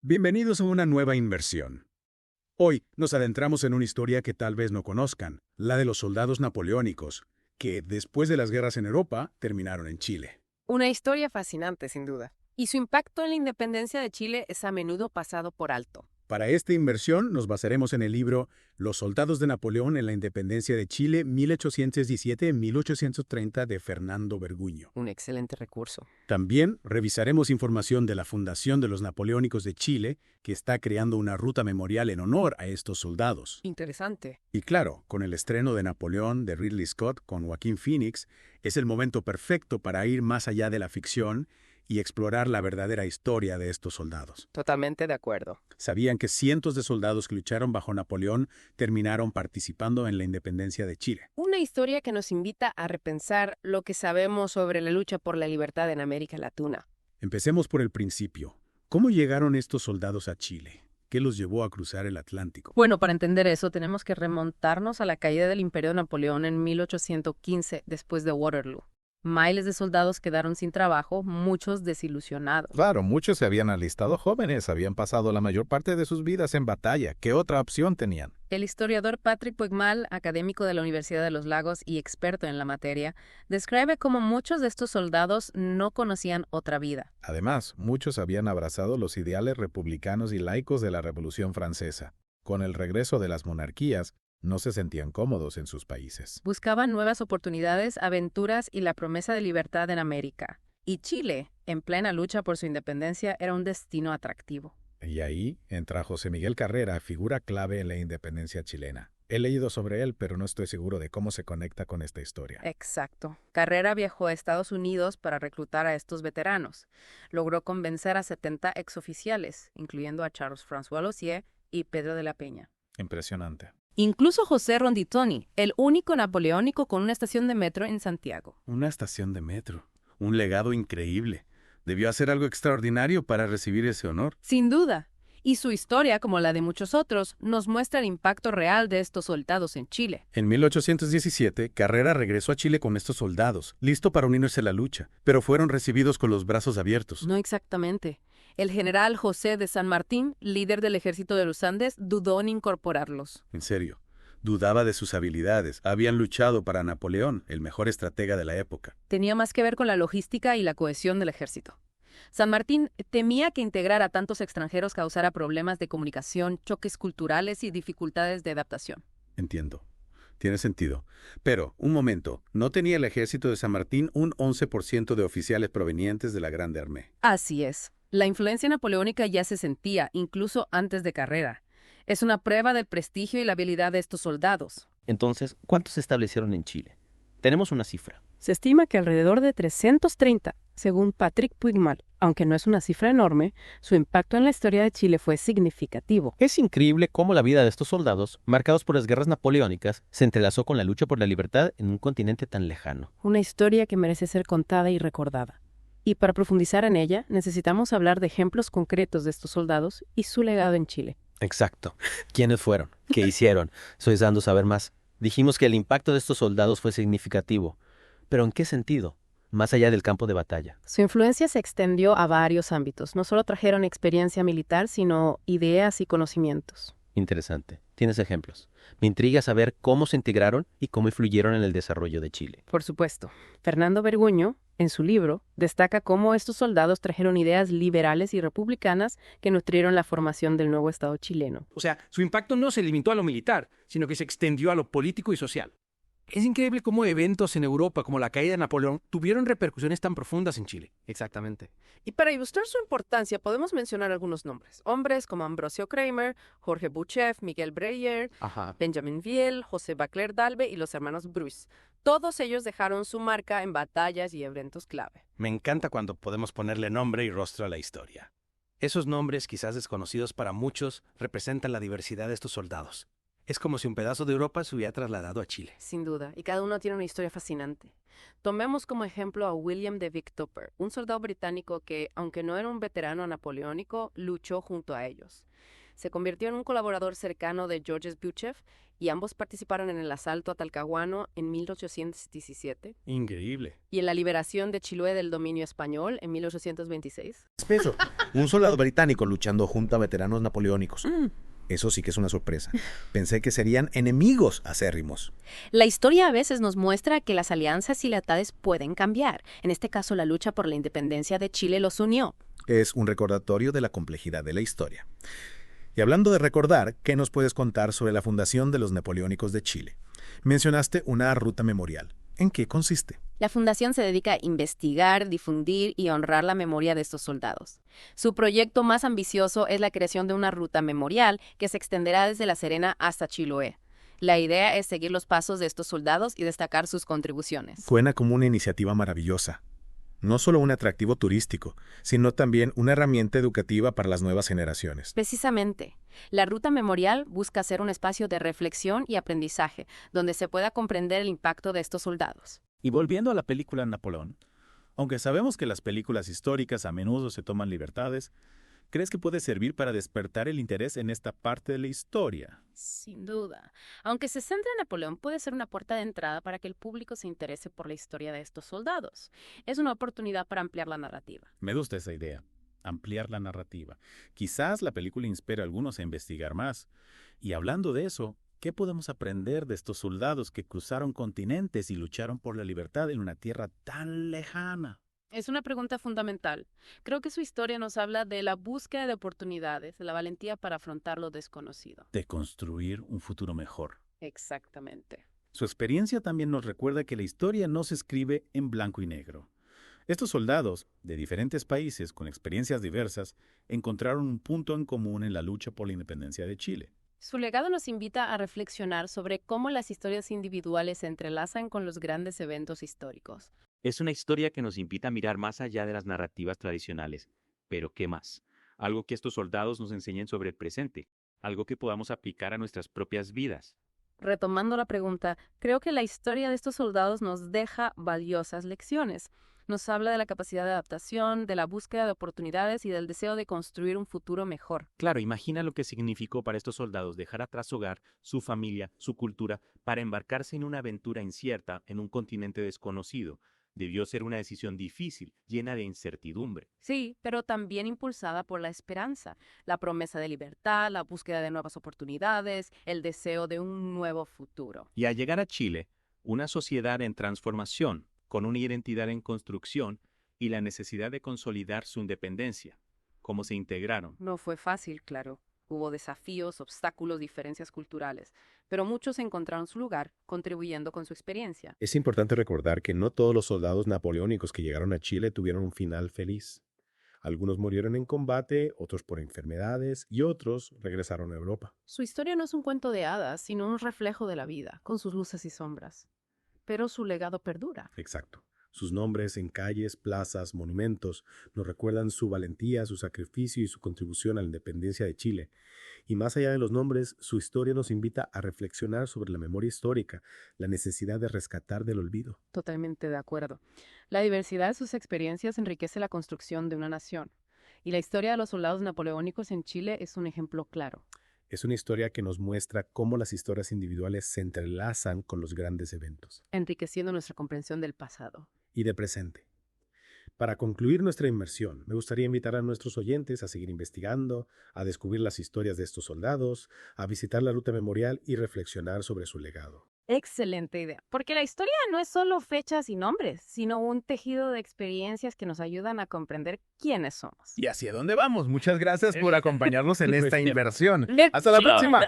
Bienvenidos a una nueva inmersión. Hoy nos adentramos en una historia que tal vez no conozcan, la de los soldados napoleónicos, que después de las guerras en Europa terminaron en Chile. Una historia fascinante, sin duda. Y su impacto en la independencia de Chile es a menudo pasado por alto. Para esta inmersión nos basaremos en el libro Los soldados de Napoleón en la independencia de Chile 1817-1830 de Fernando Verguño. Un excelente recurso. También revisaremos información de la Fundación de los Napoleónicos de Chile, que está creando una ruta memorial en honor a estos soldados. Interesante. Y claro, con el estreno de Napoleón de Ridley Scott con Joaquín Phoenix, es el momento perfecto para ir más allá de la ficción y explorar la verdadera historia de estos soldados. Totalmente de acuerdo. ¿Sabían que cientos de soldados que lucharon bajo Napoleón terminaron participando en la independencia de Chile? Una historia que nos invita a repensar lo que sabemos sobre la lucha por la libertad en América Latina. Empecemos por el principio. ¿Cómo llegaron estos soldados a Chile? ¿Qué los llevó a cruzar el Atlántico? Bueno, para entender eso tenemos que remontarnos a la caída del Imperio de Napoleón en 1815, después de Waterloo. Miles de soldados quedaron sin trabajo, muchos desilusionados. Claro, muchos se habían alistado jóvenes, habían pasado la mayor parte de sus vidas en batalla. ¿Qué otra opción tenían? El historiador Patrick Puigmal, académico de la Universidad de los Lagos y experto en la materia, describe cómo muchos de estos soldados no conocían otra vida. Además, muchos habían abrazado los ideales republicanos y laicos de la Revolución Francesa. Con el regreso de las monarquías, no se sentían cómodos en sus países. Buscaban nuevas oportunidades, aventuras y la promesa de libertad en América. Y Chile, en plena lucha por su independencia, era un destino atractivo. Y ahí entra José Miguel Carrera, figura clave en la independencia chilena. He leído sobre él, pero no estoy seguro de cómo se conecta con esta historia. Exacto. Carrera viajó a Estados Unidos para reclutar a estos veteranos. Logró convencer a 70 exoficiales, incluyendo a Charles-François Lozier y Pedro de la Peña. Impresionante. Incluso José Ronditoni, el único napoleónico con una estación de metro en Santiago. Una estación de metro. Un legado increíble. Debió hacer algo extraordinario para recibir ese honor. Sin duda. Y su historia, como la de muchos otros, nos muestra el impacto real de estos soldados en Chile. En 1817, Carrera regresó a Chile con estos soldados, listo para unirse a la lucha, pero fueron recibidos con los brazos abiertos. No exactamente. El general José de San Martín, líder del ejército de los Andes, dudó en incorporarlos. En serio, dudaba de sus habilidades. Habían luchado para Napoleón, el mejor estratega de la época. Tenía más que ver con la logística y la cohesión del ejército. San Martín temía que integrar a tantos extranjeros causara problemas de comunicación, choques culturales y dificultades de adaptación. Entiendo. Tiene sentido. Pero, un momento, ¿no tenía el ejército de San Martín un 11% de oficiales provenientes de la Grande Armée? Así es. La influencia napoleónica ya se sentía, incluso antes de Carrera. Es una prueba del prestigio y la habilidad de estos soldados. Entonces, ¿cuántos se establecieron en Chile? Tenemos una cifra. Se estima que alrededor de 330, según Patrick Puigmal. Aunque no es una cifra enorme, su impacto en la historia de Chile fue significativo. Es increíble cómo la vida de estos soldados, marcados por las guerras napoleónicas, se entrelazó con la lucha por la libertad en un continente tan lejano. Una historia que merece ser contada y recordada. Y para profundizar en ella, necesitamos hablar de ejemplos concretos de estos soldados y su legado en Chile. Exacto. ¿Quiénes fueron? ¿Qué hicieron? Estoy deseando saber más. Dijimos que el impacto de estos soldados fue significativo. ¿Pero en qué sentido? Más allá del campo de batalla. Su influencia se extendió a varios ámbitos. No solo trajeron experiencia militar, sino ideas y conocimientos. Interesante. ¿Tienes ejemplos? Me intriga saber cómo se integraron y cómo influyeron en el desarrollo de Chile. Por supuesto. Fernando Verguño, en su libro, destaca cómo estos soldados trajeron ideas liberales y republicanas que nutrieron la formación del nuevo Estado chileno. O sea, su impacto no se limitó a lo militar, sino que se extendió a lo político y social. Es increíble cómo eventos en Europa como la caída de Napoleón tuvieron repercusiones tan profundas en Chile. Exactamente. Y para ilustrar su importancia, podemos mencionar algunos nombres. Hombres como Ambrosio Kramer, Jorge Buchev, Miguel Breyer, Benjamin Viel, José Bacler Dalbe y los hermanos Bruce. Todos ellos dejaron su marca en batallas y eventos clave. Me encanta cuando podemos ponerle nombre y rostro a la historia. Esos nombres, quizás desconocidos para muchos, representan la diversidad de estos soldados. Es como si un pedazo de Europa se hubiera trasladado a Chile. Sin duda, y cada uno tiene una historia fascinante. Tomemos como ejemplo a William de Vic Tupper, un soldado británico que, aunque no era un veterano napoleónico, luchó junto a ellos. Se convirtió en un colaborador cercano de Georges Buchev y ambos participaron en el asalto a Talcahuano en 1817 Increíble. y en la liberación de Chiloé del dominio español en 1826. Espeso. Un soldado británico luchando junto a veteranos napoleónicos. Eso sí que es una sorpresa. Pensé que serían enemigos acérrimos. La historia a veces nos muestra que las alianzas y lealtades pueden cambiar. En este caso, la lucha por la independencia de Chile los unió. Es un recordatorio de la complejidad de la historia. Y hablando de recordar, ¿qué nos puedes contar sobre la fundación de los Napoleónicos de Chile? Mencionaste una ruta memorial. ¿En qué consiste? La fundación se dedica a investigar, difundir y honrar la memoria de estos soldados. Su proyecto más ambicioso es la creación de una ruta memorial que se extenderá desde La Serena hasta Chiloé. La idea es seguir los pasos de estos soldados y destacar sus contribuciones. Suena como una iniciativa maravillosa. No solo un atractivo turístico, sino también una herramienta educativa para las nuevas generaciones. Precisamente, la ruta memorial busca ser un espacio de reflexión y aprendizaje, donde se pueda comprender el impacto de estos soldados. Y volviendo a la película Napoleón, aunque sabemos que las películas históricas a menudo se toman libertades, ¿crees que puede servir para despertar el interés en esta parte de la historia? Sin duda. Aunque se centre en Napoleón, puede ser una puerta de entrada para que el público se interese por la historia de estos soldados. Es una oportunidad para ampliar la narrativa. Me gusta esa idea, ampliar la narrativa. Quizás la película inspire a algunos a investigar más. Y hablando de eso, ¿qué podemos aprender de estos soldados que cruzaron continentes y lucharon por la libertad en una tierra tan lejana? Es una pregunta fundamental. Creo que su historia nos habla de la búsqueda de oportunidades, de la valentía para afrontar lo desconocido. De construir un futuro mejor. Exactamente. Su experiencia también nos recuerda que la historia no se escribe en blanco y negro. Estos soldados, de diferentes países con experiencias diversas, encontraron un punto en común en la lucha por la independencia de Chile. Su legado nos invita a reflexionar sobre cómo las historias individuales se entrelazan con los grandes eventos históricos. Es una historia que nos invita a mirar más allá de las narrativas tradicionales. Pero ¿qué más? Algo que estos soldados nos enseñen sobre el presente, algo que podamos aplicar a nuestras propias vidas. Retomando la pregunta, creo que la historia de estos soldados nos deja valiosas lecciones. Nos habla de la capacidad de adaptación, de la búsqueda de oportunidades y del deseo de construir un futuro mejor. Claro, imagina lo que significó para estos soldados dejar atrás su hogar, su familia, su cultura, para embarcarse en una aventura incierta en un continente desconocido. Debió ser una decisión difícil, llena de incertidumbre. Sí, pero también impulsada por la esperanza, la promesa de libertad, la búsqueda de nuevas oportunidades, el deseo de un nuevo futuro. Y al llegar a Chile, una sociedad en transformación, con una identidad en construcción y la necesidad de consolidar su independencia. ¿Cómo se integraron? No fue fácil, claro. Hubo desafíos, obstáculos, diferencias culturales, pero muchos encontraron su lugar contribuyendo con su experiencia. Es importante recordar que no todos los soldados napoleónicos que llegaron a Chile tuvieron un final feliz. Algunos murieron en combate, otros por enfermedades y otros regresaron a Europa. Su historia no es un cuento de hadas, sino un reflejo de la vida, con sus luces y sombras. Pero su legado perdura. Exacto. Sus nombres en calles, plazas, monumentos nos recuerdan su valentía, su sacrificio y su contribución a la independencia de Chile. Y más allá de los nombres, su historia nos invita a reflexionar sobre la memoria histórica, la necesidad de rescatar del olvido. Totalmente de acuerdo. La diversidad de sus experiencias enriquece la construcción de una nación. Y la historia de los soldados napoleónicos en Chile es un ejemplo claro. Es una historia que nos muestra cómo las historias individuales se entrelazan con los grandes eventos. Enriqueciendo nuestra comprensión del pasado. Y de presente. Para concluir nuestra inmersión, me gustaría invitar a nuestros oyentes a seguir investigando, a descubrir las historias de estos soldados, a visitar la ruta memorial y reflexionar sobre su legado. Excelente idea, porque la historia no es solo fechas y nombres, sino un tejido de experiencias que nos ayudan a comprender quiénes somos. ¿Y hacia dónde vamos? Muchas gracias por acompañarnos en esta inversión. Let's Hasta la go. próxima.